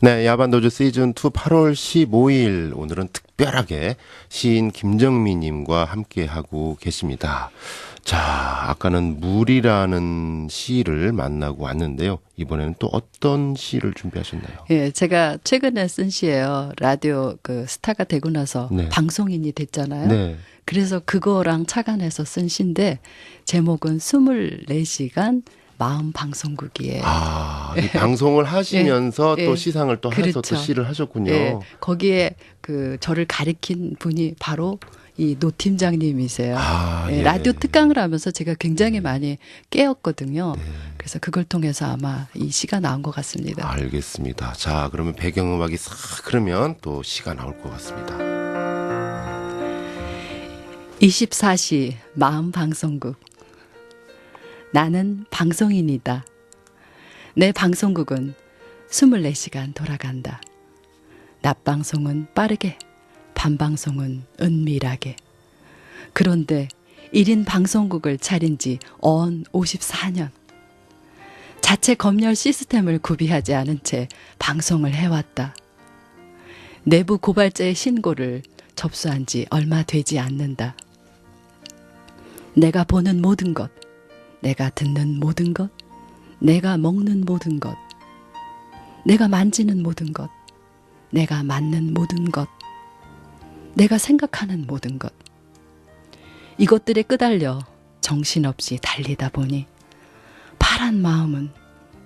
네, 야반도주 시즌2 8월 15일 오늘은 특별하게 시인 김정미님과 함께하고 계십니다. 자, 아까는 물이라는 시를 만나고 왔는데요. 이번에는 또 어떤 시를 준비하셨나요? 예, 제가 최근에 쓴 시예요. 라디오 스타가 되고 나서 네. 방송인이 됐잖아요. 네. 그래서 그거랑 착안해서 쓴 시인데 제목은 24시간 마음 방송국이에요. 아, 이 방송을 하시면서 예, 또 시상을 또 해서 그렇죠. 또 시를 하셨군요. 예, 거기에 저를 가리킨 분이 바로 이 노 팀장님이세요. 아, 예, 예. 라디오 특강을 하면서 제가 굉장히 많이 깨었거든요. 그래서 그걸 통해서 아마 이 시가 나온 것 같습니다. 알겠습니다. 자, 그러면 배경음악이 싹 흐르면 또 시가 나올 것 같습니다. 24시 마음 방송국. 나는 방송인이다. 내 방송국은 24시간 돌아간다. 낮 방송은 빠르게, 밤 방송은 은밀하게. 그런데 1인 방송국을 차린 지 언 54년. 자체 검열 시스템을 구비하지 않은 채 방송을 해왔다. 내부 고발자의 신고를 접수한 지 얼마 되지 않는다. 내가 보는 모든 것, 내가 듣는 모든 것, 내가 먹는 모든 것, 내가 만지는 모든 것, 내가 맞는 모든 것, 내가 생각하는 모든 것. 이것들에 끄달려 정신없이 달리다 보니 파란 마음은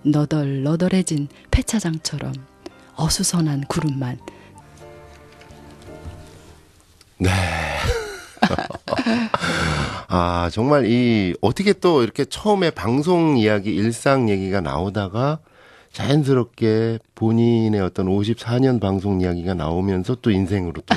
너덜너덜해진 폐차장처럼 어수선한 구름만. 네. 아, 정말 어떻게 또 이렇게 처음에 방송 이야기, 일상 얘기가 나오다가 자연스럽게 본인의 어떤 54년 방송 이야기가 나오면서 또 인생으로 또.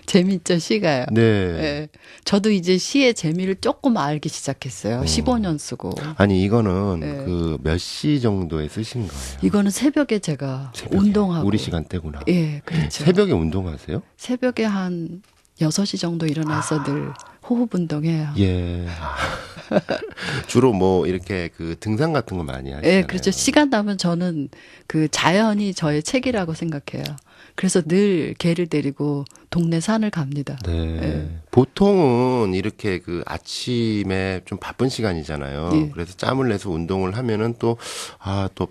재밌죠, 시가요. 네. 네. 저도 이제 시의 재미를 조금 알기 시작했어요. 15년 쓰고. 아니, 이거는 네. 몇 시 정도에 쓰신 거예요? 이거는 새벽에 제가 새벽에. 운동하고. 우리 시간대구나. 예, 그렇죠. 새벽에 운동하세요? 새벽에 한 6시 정도 일어나서 늘 호흡 운동해요. 예. 주로 뭐 이렇게 등산 같은 거 많이 하시잖아요. 예, 그렇죠. 시간 나면 저는 자연이 저의 책이라고 생각해요. 그래서 늘 개를 데리고 동네 산을 갑니다. 네. 예. 보통은 이렇게 아침에 좀 바쁜 시간이잖아요. 예. 그래서 짬을 내서 운동을 하면은 또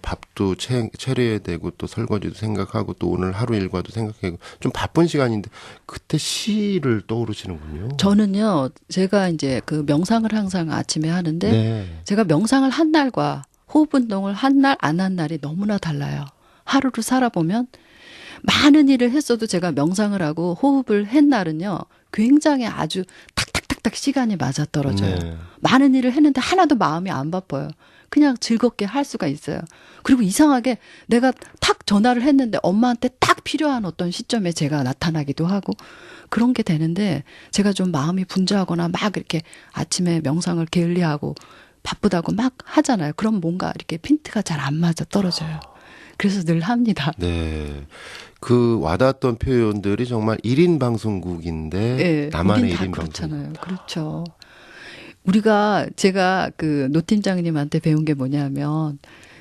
밥도 차려야 되고 또 설거지도 생각하고 또 오늘 하루 일과도 생각하고 좀 바쁜 시간인데 그때 시를 떠오르시는군요. 저는요, 제가 이제 명상을 항상 아침에 하는데 네. 제가 명상을 한 날과 호흡 운동을 한 날, 안 한 날이 너무나 달라요. 하루를 살아보면 많은 일을 했어도 제가 명상을 하고 호흡을 한 날은요, 굉장히 아주 탁탁탁탁 시간이 맞아떨어져요. 네. 많은 일을 했는데 하나도 마음이 안 바빠요. 그냥 즐겁게 할 수가 있어요. 그리고 이상하게 내가 탁 전화를 했는데 엄마한테 딱 필요한 어떤 시점에 제가 나타나기도 하고 그런 게 되는데 제가 좀 마음이 분주하거나 막 이렇게 아침에 명상을 게을리하고 바쁘다고 막 하잖아요. 그럼 뭔가 이렇게 핀트가 잘 안 맞아 떨어져요. 그래서 늘 합니다. 네. 와닿았던 표현들이 정말 1인 방송국인데 네, 나만의 우린 다 1인 그렇잖아요. 방송국. 그렇죠. 제가 노 팀장님한테 배운 게 뭐냐면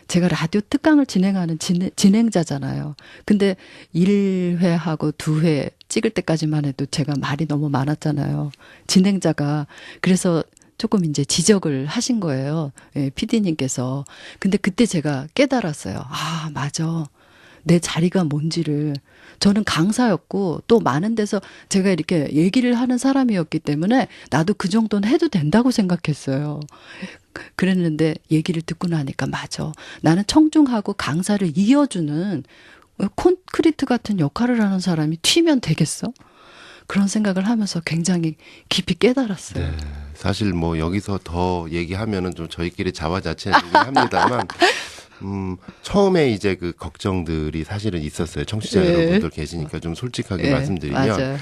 제가 라디오 특강을 진행하는 진행자잖아요. 근데 1회하고 2회 찍을 때까지만 해도 제가 말이 너무 많았잖아요. 진행자가. 그래서 조금 이제 지적을 하신 거예요. 예, PD님께서. 근데 그때 제가 깨달았어요. 아, 맞아. 내 자리가 뭔지를. 저는 강사였고 또 많은 데서 제가 이렇게 얘기를 하는 사람이었기 때문에 나도 그 정도는 해도 된다고 생각했어요. 그랬는데 얘기를 듣고 나니까 맞아. 나는 청중하고 강사를 이어주는 콘크리트 같은 역할을 하는 사람이 튀면 되겠어? 그런 생각을 하면서 굉장히 깊이 깨달았어요. 네. 사실 뭐 여기서 더 얘기하면은 좀 저희끼리 자화자찬이긴 합니다만 처음에 이제 걱정들이 사실은 있었어요. 청취자 네. 여러분들 계시니까 좀 솔직하게 네, 말씀드리면 맞아요.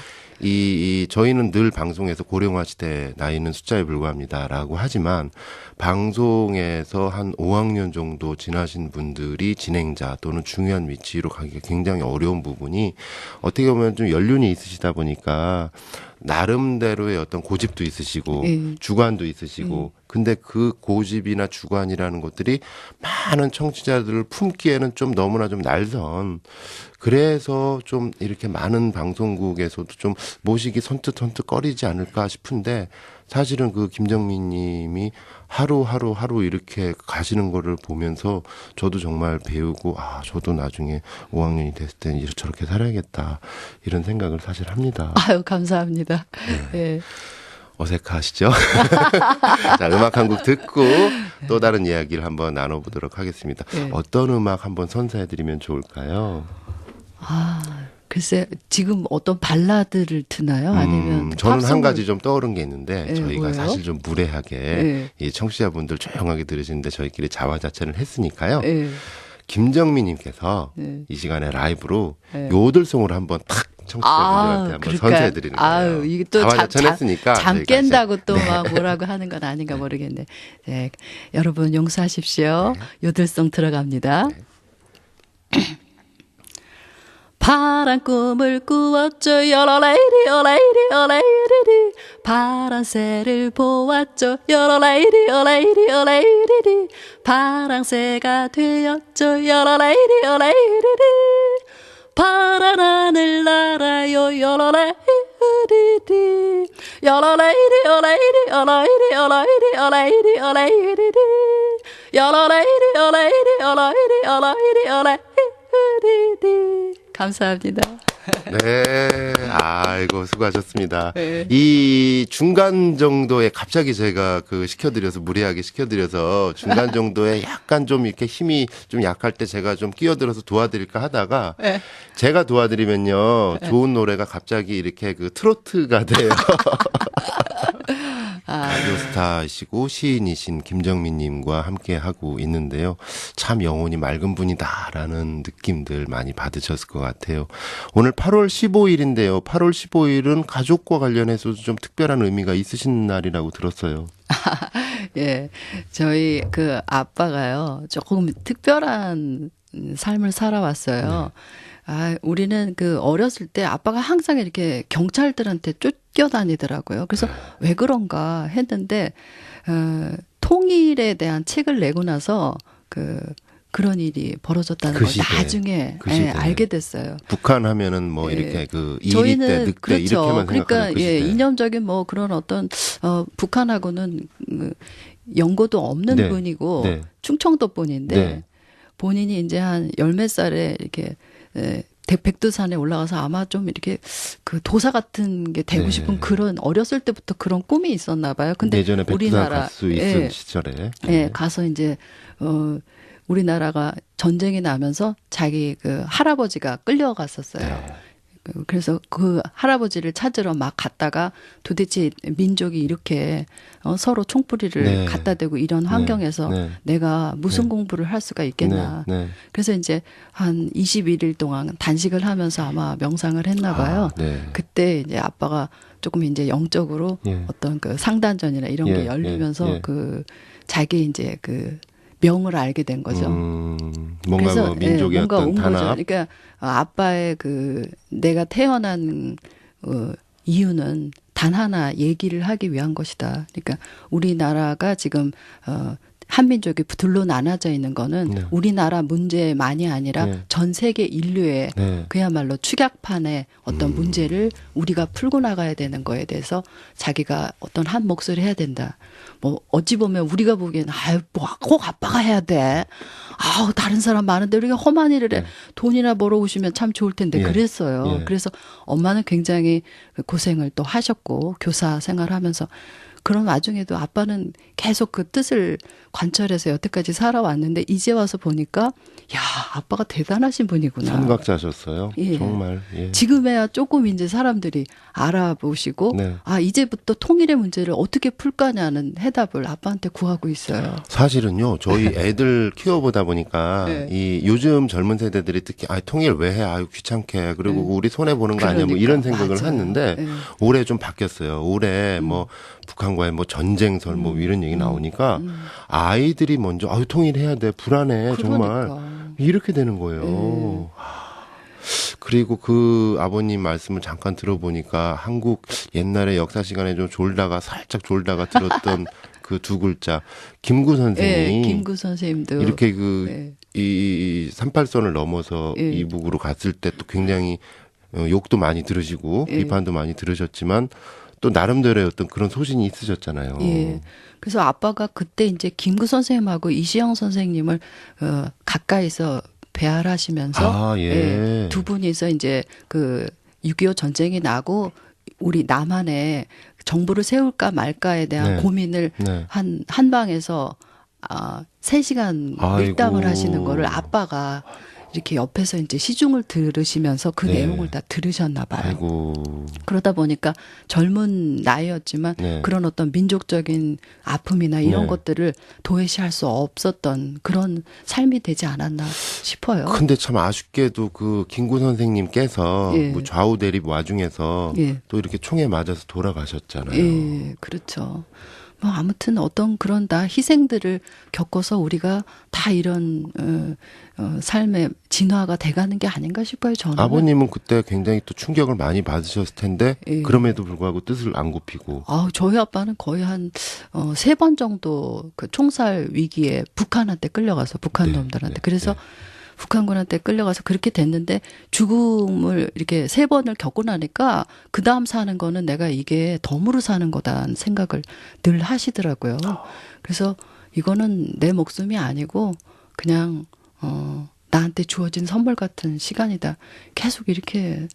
저희는 늘 방송에서 고령화 시대 나이는 숫자에 불과합니다라고 하지만 방송에서 한 5학년 정도 지나신 분들이 진행자 또는 중요한 위치로 가기가 굉장히 어려운 부분이 어떻게 보면 좀 연륜이 있으시다 보니까 나름대로의 어떤 고집도 있으시고 예. 주관도 있으시고 근데 그 고집이나 주관이라는 것들이 많은 청취자들을 품기에는 좀 너무나 좀 날선 그래서 좀 이렇게 많은 방송국에서도 좀 모시기 선뜻 꺼리지 않을까 싶은데 사실은 그 김정민 님이 하루 이렇게 가시는 거를 보면서 저도 정말 배우고 저도 나중에 5학년이 됐을 때는 저렇게 살아야겠다 이런 생각을 사실 합니다. 아유, 감사합니다. 네. 예. 어색하시죠? 자, 음악 한 곡 듣고 또 다른 이야기를 한번 나눠보도록 하겠습니다. 네. 어떤 음악 한번 선사해드리면 좋을까요? 글쎄, 지금 어떤 발라드를 트나요? 아니면 저는 한 팝송을- 가지 좀 떠오른 게 있는데 네, 저희가 뭐예요? 사실 좀 무례하게 네. 이 청취자분들 조용하게 들으시는데 저희끼리 자화자찬을 했으니까요. 예. 김정민님께서 네. 이 시간에 라이브로 네. 요들송으로 한번 탁 청취자분들한테 한번 그럴까요? 선사해드리는 거예요. 아유, 이게 또 자화자찬했으니까 잠 저희가 깬다고 이제- 또 막 뭐라고 하는 건 아닌가 모르겠네. 네. 여러분 용서하십시오. 요들송 들어갑니다. 파란 꿈을 꾸었죠. 여러레이리 어레이리 어레이리리 파란 새를 보았죠. 여러레이리 어레이리 어레이리리 파랑새가 되었죠. 여러레이리 어레이리리 파란 하늘 날아요. 여러레이리리 여러레이리 어레이리 어레이리 어레이리 어레이리 어레이리리 여러레이리 어레이리 어레이리 어레이리 어레이리리 감사합니다. 네, 아이고 수고하셨습니다. 네. 이 중간 정도에 갑자기 제가 그 시켜드려서 무리하게 시켜드려서 중간 정도에 약간 좀 이렇게 힘이 좀 약할 때 제가 좀 끼어들어서 도와드릴까 하다가 네. 제가 도와드리면요 좋은 노래가 갑자기 이렇게 그 트로트가 돼요. 라디오 스타이시고 시인이신 김정민님과 함께 하고 있는데요. 참 영혼이 맑은 분이다라는 느낌들 많이 받으셨을 것 같아요. 오늘 8월 15일인데요. 8월 15일은 가족과 관련해서도 좀 특별한 의미가 있으신 날이라고 들었어요. 예. 저희 그 아빠가요. 조금 특별한 삶을 살아왔어요. 우리는 그 어렸을 때 아빠가 항상 이렇게 경찰들한테 쫓겨다니더라고요. 그래서 왜 그런가 했는데, 통일에 대한 책을 내고 나서 그런 일이 벌어졌다는 그 걸 시대에, 나중에 그 시대에. 알게 됐어요. 북한 하면은 뭐 예. 이렇게 그 이리 때, 저희는 늑대 그렇죠. 이렇게만 그러니까 생각하는 그 시대. 이념적인 뭐 그런 어떤 북한하고는 연고도 없는 네. 분이고 네. 충청도 분인데 네. 본인이 이제 한 열 몇 살에 이렇게 백두산에 올라가서 아마 좀 이렇게 그 도사 같은 게 되고 네. 싶은 그런 어렸을 때부터 그런 꿈이 있었나 봐요. 근데 예전에 백두산 우리나라 갈 수 있은 시절에. 가서 이제 우리나라가 전쟁이 나면서 자기 그 할아버지가 끌려갔었어요. 네. 그래서 그 할아버지를 찾으러 막 갔다가 도대체 민족이 이렇게 서로 총뿌리를 네. 갖다 대고 이런 환경에서 네. 내가 무슨 네. 공부를 할 수가 있겠나. 네. 네. 그래서 이제 한 21일 동안 단식을 하면서 아마 명상을 했나 봐요. 네. 그때 이제 아빠가 조금 이제 영적으로 예. 어떤 그 상단전이나 이런 예, 게 열리면서 예, 예. 그 자기 이제 그 명을 알게 된 거죠. 뭔가 뭐 민족의 뭔가 어떤 온 거죠. 단합. 그러니까 아빠의 그 내가 태어난 이유는 단 하나 얘기를 하기 위한 것이다. 그러니까 우리나라가 지금 한민족이 둘로 나눠져 있는 거는 네. 우리나라 문제만이 아니라 네. 전 세계 인류의 네. 그야말로 축약판의 어떤 문제를 우리가 풀고 나가야 되는 거에 대해서 자기가 어떤 한 몫을 해야 된다. 뭐 어찌 보면 우리가 보기에는 뭐 꼭 아빠가 해야 돼. 다른 사람 많은데 우리가 험한 일을 해. 네. 돈이나 벌어오시면 참 좋을 텐데 예. 그랬어요. 예. 그래서 엄마는 굉장히 고생을 또 하셨고 교사 생활하면서 그런 와중에도 아빠는 계속 그 뜻을 관철해서 여태까지 살아왔는데 이제 와서 보니까 야 아빠가 대단하신 분이구나. 선각자셨어요. 예. 정말. 예. 지금에야 조금 이제 사람들이 알아보시고 네. 이제부터 통일의 문제를 어떻게 풀까냐는 해답을 아빠한테 구하고 있어요. 사실은요, 저희 애들 키워보다 보니까, 네. 이 요즘 젊은 세대들이 특히, 통일 왜 해? 귀찮게. 그리고 우리 손해보는 거 아니야? 뭐 그러니까, 이런 생각을 맞아요. 했는데, 네. 올해 좀 바뀌었어요. 올해 뭐, 북한과의 뭐 전쟁설 뭐 이런 얘기 나오니까, 아이들이 먼저, 통일해야 돼. 불안해. 정말. 그러니까. 이렇게 되는 거예요. 그리고 그 아버님 말씀을 잠깐 들어보니까 한국 옛날에 역사 시간에 좀 살짝 졸다가 들었던 그 두 글자 김구 선생이 네, 김구 선생님도 이렇게 네. 이 38선을 넘어서 예. 이북으로 갔을 때 또 굉장히 욕도 많이 들으시고 예. 비판도 많이 들으셨지만 또 나름대로의 어떤 그런 소신이 있으셨잖아요. 예. 그래서 아빠가 그때 이제 김구 선생님하고 이시영 선생님을 가까이서 배알하시면서 아, 예. 두 분이서 이제 그 6.25 전쟁이 나고 우리 남한에 정부를 세울까 말까에 대한 네. 고민을 네. 한 방에서 3시간 밀담을 아이고. 하시는 거를 아빠가 이렇게 옆에서 이제 시중을 들으시면서 그 네. 내용을 다 들으셨나 봐요. 아이고. 그러다 보니까 젊은 나이였지만 네. 그런 어떤 민족적인 아픔이나 이런 네. 것들을 도외시할 수 없었던 그런 삶이 되지 않았나 싶어요. 근데 참 아쉽게도 그 김구 선생님께서 예. 뭐 좌우 대립 와중에서 예. 또 이렇게 총에 맞아서 돌아가셨잖아요. 예, 그렇죠. 뭐 아무튼 어떤 그런 다 희생들을 겪어서 우리가 다 이런 삶의 진화가 돼가는 게 아닌가 싶어요. 저는. 아버님은 그때 굉장히 또 충격을 많이 받으셨을 텐데 예. 그럼에도 불구하고 뜻을 안 굽히고 저희 아빠는 거의 한 3번 정도 그 총살 위기에 북한한테 끌려가서 북한 네, 놈들한테 네, 그래서 북한군한테 끌려가서 그렇게 됐는데 죽음을 이렇게 3번을 겪고 나니까 그 다음 사는 거는 내가 이게 덤으로 사는 거다는 생각을 늘 하시더라고요. 그래서 이거는 내 목숨이 아니고 그냥 나한테 주어진 선물 같은 시간이다. 계속 이렇게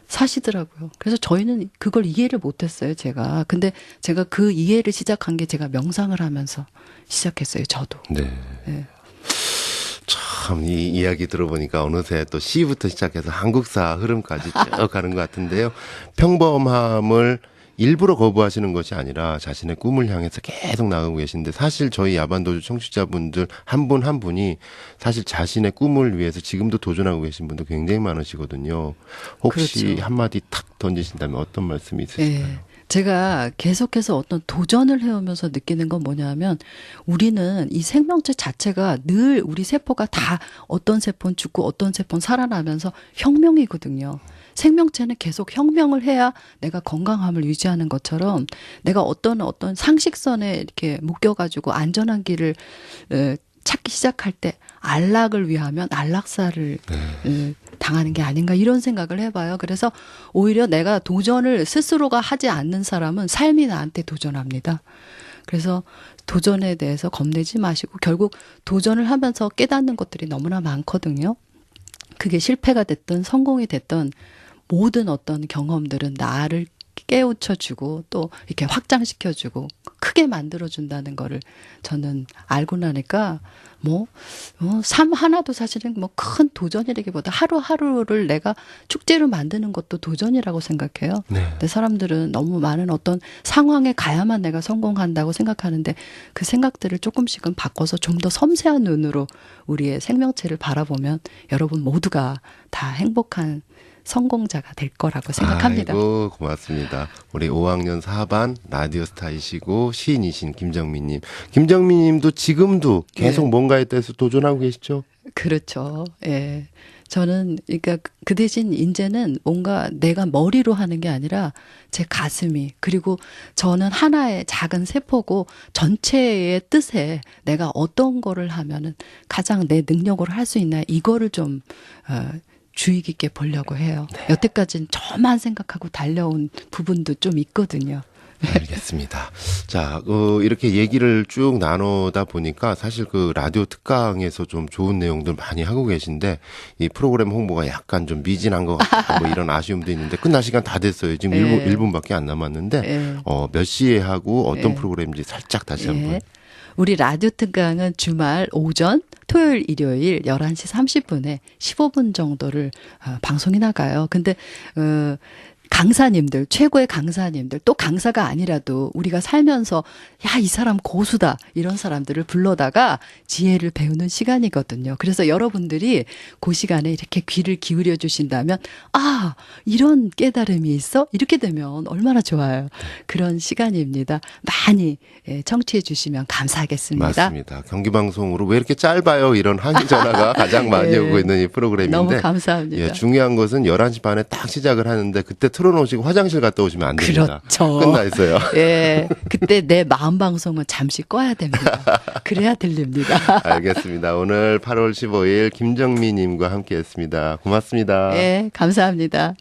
사시더라고요. 그래서 저희는 그걸 이해를 못했어요, 제가. 근데 제가 그 이해를 시작한 게 제가 명상을 하면서 시작했어요, 저도. 네. 네. 참 이 이야기 들어보니까 어느새 또 시부터 시작해서 한국사 흐름까지 쭉 가는 것 같은데요. 평범함을 일부러 거부하시는 것이 아니라 자신의 꿈을 향해서 계속 나가고 계신데 사실 저희 야반도주 청취자분들 한 분 한 분이 사실 자신의 꿈을 위해서 지금도 도전하고 계신 분도 굉장히 많으시거든요. 혹시 그렇죠. 한마디 탁 던지신다면 어떤 말씀이 있으실까요? 네. 제가 계속해서 어떤 도전을 해오면서 느끼는 건 뭐냐면 우리는 이 생명체 자체가 늘 우리 세포가 다 어떤 세포는 죽고 어떤 세포는 살아나면서 혁명이거든요. 생명체는 계속 혁명을 해야 내가 건강함을 유지하는 것처럼 내가 어떤 상식선에 이렇게 묶여가지고 안전한 길을 찾기 시작할 때 안락을 위하면 안락사를 당하는 게 아닌가 이런 생각을 해봐요. 그래서 오히려 내가 도전을 스스로가 하지 않는 사람은 삶이 나한테 도전합니다. 그래서 도전에 대해서 겁내지 마시고 결국 도전을 하면서 깨닫는 것들이 너무나 많거든요. 그게 실패가 됐든 성공이 됐든 모든 어떤 경험들은 나를 깨우쳐주고 또 이렇게 확장시켜주고 크게 만들어준다는 거를 저는 알고 나니까 삶 하나도 사실은 큰 도전이라기보다 하루하루를 내가 축제로 만드는 것도 도전이라고 생각해요. 네. 근데 사람들은 너무 많은 어떤 상황에 가야만 내가 성공한다고 생각하는데 그 생각들을 조금씩은 바꿔서 좀 더 섬세한 눈으로 우리의 생명체를 바라보면 여러분 모두가 다 행복한 성공자가 될 거라고 생각합니다. 아이고, 고맙습니다. 우리 5학년 4반 라디오 스타이시고 시인이신 김정민님. 김정민님도 지금도 계속 네. 뭔가에 대해서 도전하고 계시죠? 그렇죠. 예. 저는 그러니까 그 대신 이제는 뭔가 내가 머리로 하는 게 아니라 제 가슴이 그리고 저는 하나의 작은 세포고 전체의 뜻에 내가 어떤 거를 하면은 가장 내 능력으로 할 수 있나 이거를 좀 주의 깊게 보려고 해요. 여태까지는 저만 생각하고 달려온 부분도 좀 있거든요. 알겠습니다. 자, 이렇게 얘기를 쭉 나누다 보니까 사실 그 라디오 특강에서 좀 좋은 내용들 많이 하고 계신데 이 프로그램 홍보가 약간 좀 미진한 것 같다 뭐 이런 아쉬움도 있는데 끝날 시간 다 됐어요. 지금 네. 1분밖에 안 남았는데 네. 몇 시에 하고 어떤 네. 프로그램인지 살짝 다시 예. 한번. 우리 라디오 특강은 주말 오전, 토요일, 일요일 11시 30분에 15분 정도를 방송이 나가요. 근데 강사님들, 최고의 강사님들, 또 강사가 아니라도 우리가 살면서 야, 이 사람 고수다. 이런 사람들을 불러다가 지혜를 배우는 시간이거든요. 그래서 여러분들이 그 시간에 이렇게 귀를 기울여 주신다면 아, 이런 깨달음이 있어? 이렇게 되면 얼마나 좋아요. 그런 시간입니다. 많이 청취해 주시면 감사하겠습니다. 맞습니다. 경기방송으로 왜 이렇게 짧아요? 이런 항의 전화가 가장 많이 예. 오고 있는 이 프로그램인데. 너무 감사합니다. 예, 중요한 것은 11시 반에 딱 시작을 하는데 그때 틀어놓으시고 화장실 갔다 오시면 안 됩니다. 그렇죠. 끝나 있어요. 예. 그때 내 마음 방송은 잠시 꺼야 됩니다. 그래야 들립니다. 알겠습니다. 오늘 8월 15일 김정미님과 함께 했습니다. 고맙습니다. 예, 감사합니다.